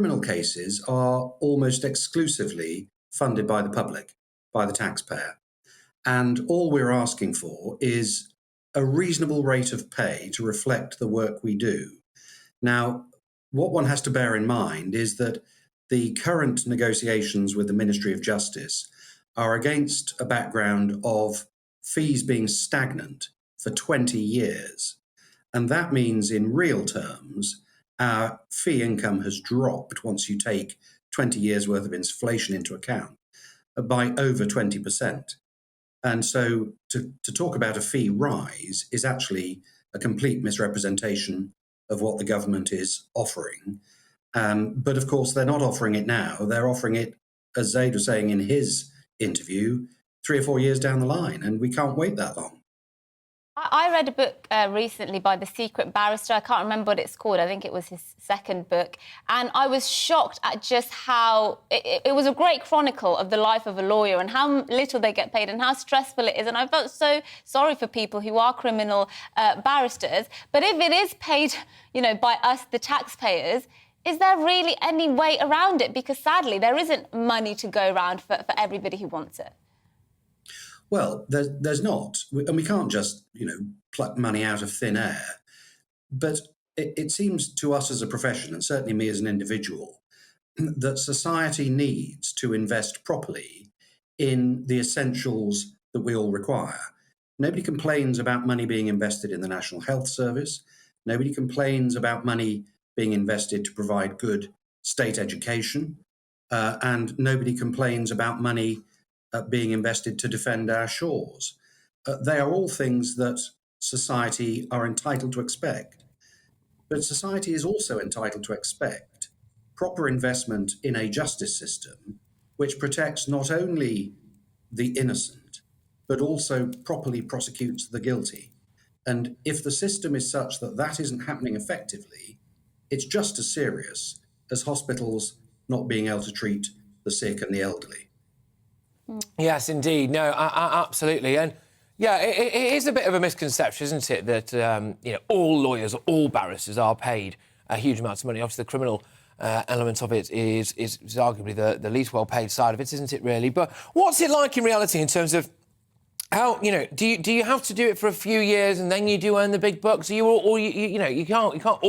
Criminal cases are almost exclusively funded by the public, by the taxpayer. And all we're asking for is a reasonable rate of pay to reflect the work we do. Now, what one has to bear in mind is that the current negotiations with the Ministry of Justice are against a background of fees being stagnant for 20 years. And that means, in real terms, our fee income has dropped, once you take 20 years' worth of inflation into account, by over 20%. And so to talk about a fee rise is actually a complete misrepresentation of what the government is offering. But of course, they're not offering it now. They're offering it, as Zaid was saying in his interview, 3 or 4 years down the line, and we can't wait that long. I read a book recently by the secret barrister. I can't remember what it's called. I think it was his second book. And I was shocked at just how... It was a great chronicle of the life of a lawyer and how little they get paid and how stressful it is. And I felt so sorry for people who are criminal barristers. But if it is paid, by us, the taxpayers, is there really any way around it? Because sadly, there isn't money to go around for everybody who wants it. Well, there's not, and we can't just, pluck money out of thin air. But it seems to us as a profession, and certainly me as an individual, that society needs to invest properly in the essentials that we all require. Nobody complains about money being invested in the National Health Service. Nobody complains about money being invested to provide good state education. And nobody complains about money being invested to defend our shores. They are all things that society are entitled to expect. But society is also entitled to expect proper investment in a justice system which protects not only the innocent, but also properly prosecutes the guilty. And if the system is such that that isn't happening effectively, it's just as serious as hospitals not being able to treat the sick and the elderly. Yes, indeed. No, absolutely. And, yeah, it is a bit of a misconception, isn't it, that, all lawyers, all barristers are paid a huge amount of money. Obviously, the criminal element of it is arguably the least well-paid side of it, isn't it, really? But what's it like in reality in terms of how, do you have to do it for a few years and then you do earn the big bucks? You can't all